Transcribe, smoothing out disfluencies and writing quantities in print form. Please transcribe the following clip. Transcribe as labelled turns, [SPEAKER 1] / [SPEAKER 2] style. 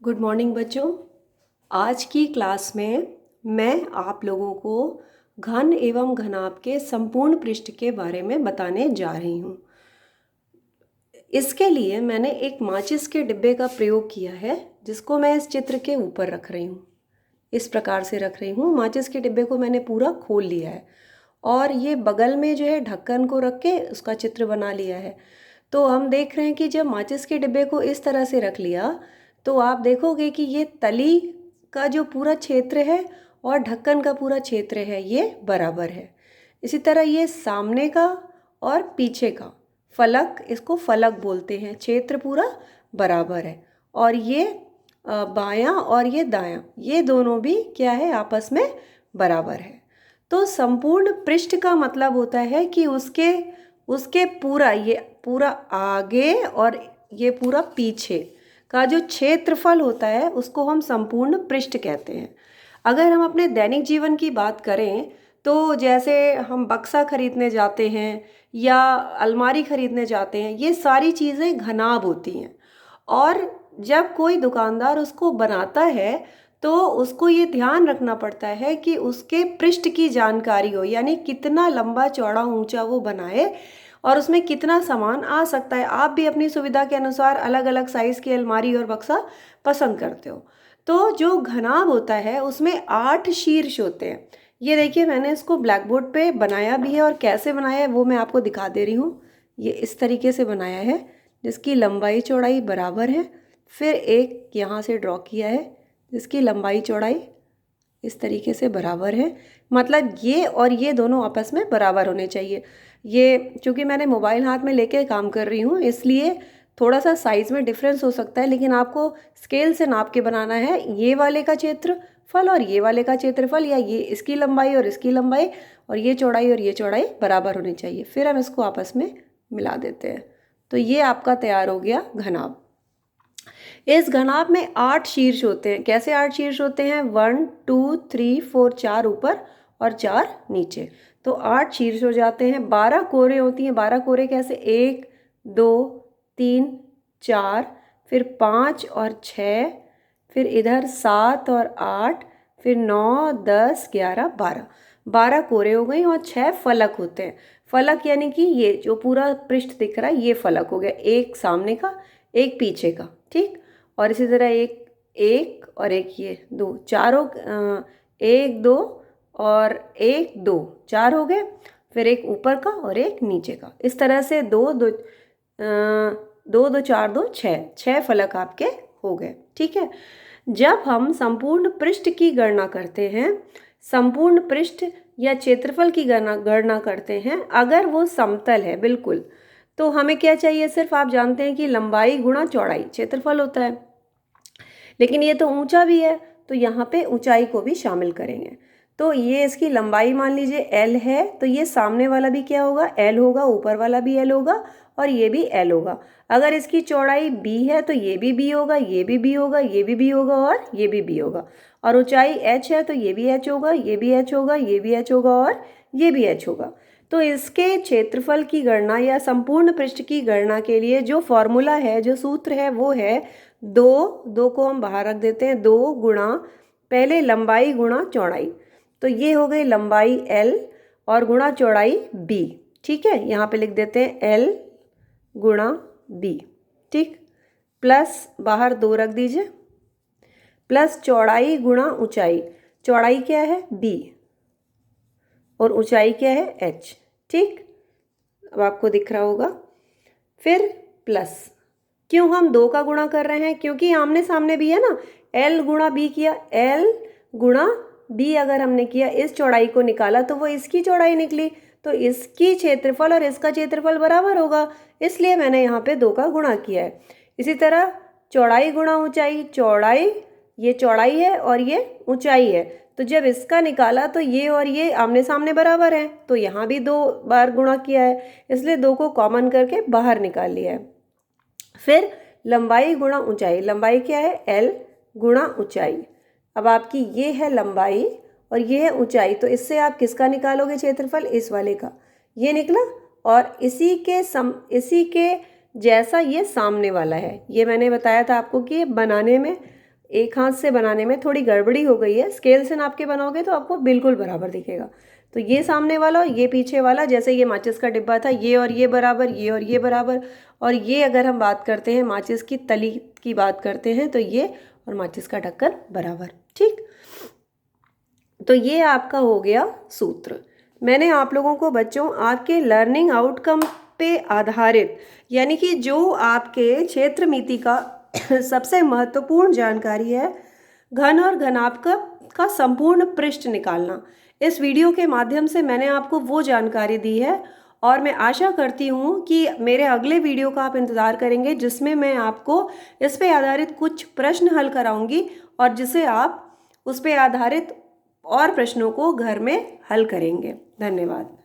[SPEAKER 1] Good morning बच्चों। आज की क्लास में मैं आप लोगों को घन एवं घनाभ के संपूर्ण पृष्ठ के बारे में बताने जा रही हूँ। इसके लिए मैंने एक माचिस के डिब्बे का प्रयोग किया है, जिसको मैं इस चित्र के ऊपर रख रही हूँ। इस प्रकार से रख रही हूँ। माचिस के डिब्बे को मैंने पूरा खोल लिया है और ये बगल में जो है ढक्कन को रख के उसका चित्र बना लिया है। तो हम देख रहे हैं कि जब माचिस के डिब्बे को इस तरह से रख लिया तो आप देखोगे कि ये तली का जो पूरा क्षेत्र है और ढक्कन का पूरा क्षेत्र है ये बराबर है। इसी तरह ये सामने का और पीछे का फलक, इसको फलक बोलते हैं, क्षेत्र पूरा बराबर है। और ये बायां और ये दायां, ये दोनों भी क्या है, आपस में बराबर है। तो संपूर्ण पृष्ठ का मतलब होता है कि उसके उसके ये पूरा आगे और ये पूरा पीछे का जो क्षेत्रफल होता है उसको हम संपूर्ण पृष्ठ कहते हैं। अगर हम अपने दैनिक जीवन की बात करें तो जैसे हम बक्सा खरीदने जाते हैं या अलमारी खरीदने जाते हैं, ये सारी चीज़ें घनाभ होती हैं। और जब कोई दुकानदार उसको बनाता है तो उसको ये ध्यान रखना पड़ता है कि उसके पृष्ठ की जानकारी हो, यानी कितना लंबा चौड़ा ऊंचा वो बनाए और उसमें कितना सामान आ सकता है। आप भी अपनी सुविधा के अनुसार अलग अलग साइज़ की अलमारी और बक्सा पसंद करते हो। तो जो घनाभ होता है उसमें 8 शीर्ष होते हैं। ये देखिए, मैंने इसको ब्लैक बोर्ड पे बनाया भी है और कैसे बनाया है वो मैं आपको दिखा दे रही हूँ। ये इस तरीके से बनाया है जिसकी लंबाई चौड़ाई बराबर है। फिर एक यहाँ से ड्रॉ किया है जिसकी लंबाई चौड़ाई इस तरीके से बराबर है। मतलब ये और ये दोनों आपस में बराबर होने चाहिए। ये चूँकि मैंने मोबाइल हाथ में लेके काम कर रही हूँ इसलिए थोड़ा सा साइज़ में डिफरेंस हो सकता है, लेकिन आपको स्केल से नाप के बनाना है। ये वाले का क्षेत्रफल और ये वाले का क्षेत्रफल, या ये इसकी लंबाई और इसकी लंबाई और ये चौड़ाई बराबर होनी चाहिए। फिर हम इसको आपस में मिला देते हैं तो ये आपका तैयार हो गया घनाभ। इस घनाभ में 8 शीर्ष होते हैं। कैसे 8 शीर्ष होते हैं? 1 2 3 4, 4 ऊपर और 4 नीचे, तो 8 शीर्ष हो जाते हैं। 12 कोरे होती हैं। 12 कोरे कैसे? 1 2 3 4, फिर 5 और 6, फिर इधर 7 और 8, फिर 9 10 11 12। 12 कोरे हो गई और 6 फलक होते हैं। फलक यानी कि ये जो पूरा पृष्ठ दिख रहा है ये फलक हो गया, एक सामने का एक पीछे का, ठीक। और इसी तरह एक एक और एक ये दो, चारों एक दो और एक दो, 4 हो गए। फिर एक ऊपर का और एक नीचे का, इस तरह से दो दो दो दो 4 2 6, 6 फलक आपके हो गए, ठीक है। जब हम संपूर्ण पृष्ठ की गणना करते हैं, संपूर्ण पृष्ठ या क्षेत्रफल की गणना करते हैं, अगर वो समतल है बिल्कुल, तो हमें क्या चाहिए? सिर्फ आप जानते हैं कि लंबाई गुणा चौड़ाई क्षेत्रफल होता है। लेकिन ये तो ऊंचा भी है तो यहाँ पे ऊंचाई को भी शामिल करेंगे। तो ये इसकी लंबाई मान लीजिए L है, तो ये सामने वाला भी क्या होगा? L होगा, ऊपर वाला भी L होगा और ये भी L होगा। अगर इसकी चौड़ाई B है तो ये भी B होगा, ये भी B होगा, ये भी B होगा और ये भी B होगा। और ऊंचाई H है तो ये भी H होगा, ये भी H होगा, ये भी H होगा और ये भी H होगा। तो इसके क्षेत्रफल की गणना या संपूर्ण पृष्ठ की गणना के लिए जो फॉर्मूला है, जो सूत्र है, वो है दो को हम बाहर रख देते हैं। 2 गुणा पहले लंबाई गुणा चौड़ाई, तो ये हो गई लंबाई L और गुणा चौड़ाई B, ठीक है। यहाँ पे लिख देते हैं L गुणा B, ठीक। प्लस बाहर 2 रख दीजिए, प्लस चौड़ाई गुणा ऊंचाई। चौड़ाई क्या है? B और ऊंचाई क्या है? H, ठीक। अब आपको दिख रहा होगा। फिर प्लस, क्यों हम 2 का गुणा कर रहे हैं? क्योंकि आमने सामने भी है ना। L गुणा B किया, L गुणा B अगर हमने किया, इस चौड़ाई को निकाला तो वो इसकी चौड़ाई निकली, तो इसकी क्षेत्रफल और इसका क्षेत्रफल बराबर होगा, इसलिए मैंने यहाँ पे 2 का गुणा किया है। इसी तरह चौड़ाई गुणा ऊंचाई, चौड़ाई, ये चौड़ाई है और ये ऊंचाई है, तो जब इसका निकाला तो ये और ये आमने सामने बराबर है, तो यहाँ भी 2 बार गुणा किया है, इसलिए 2 को कॉमन करके बाहर निकाल लिया है। फिर लंबाई गुणा ऊंचाई, लंबाई क्या है? L गुणा ऊंचाई। अब आपकी ये है लंबाई और ये है ऊंचाई, तो इससे आप किसका निकालोगे क्षेत्रफल? इस वाले का, ये निकला। और इसी के जैसा ये सामने वाला है। ये मैंने बताया था आपको कि बनाने में एक हाथ से बनाने में थोड़ी गड़बड़ी हो गई है, स्केल से नाप के बनाओगे तो आपको बिल्कुल बराबर दिखेगा। तो ये सामने वाला और ये पीछे वाला, जैसे ये माचिस का डिब्बा था, ये और ये बराबर, ये और ये बराबर। और ये अगर हम बात करते हैं माचिस की तली की बात करते हैं तो ये और माचिस का ढक्कन बराबर। ठीक, तो ये आपका हो गया सूत्र। मैंने आप लोगों को बच्चों आपके लर्निंग आउटकम पे आधारित, यानी कि जो आपके क्षेत्र मिति का सबसे महत्वपूर्ण जानकारी है, घन और घनाभ का संपूर्ण पृष्ठ निकालना, इस वीडियो के माध्यम से मैंने आपको वो जानकारी दी है। और मैं आशा करती हूँ कि मेरे अगले वीडियो का आप इंतज़ार करेंगे, जिसमें मैं आपको इस पे आधारित कुछ प्रश्न हल कराऊंगी और जिसे आप उस पे आधारित और प्रश्नों को घर में हल करेंगे। धन्यवाद।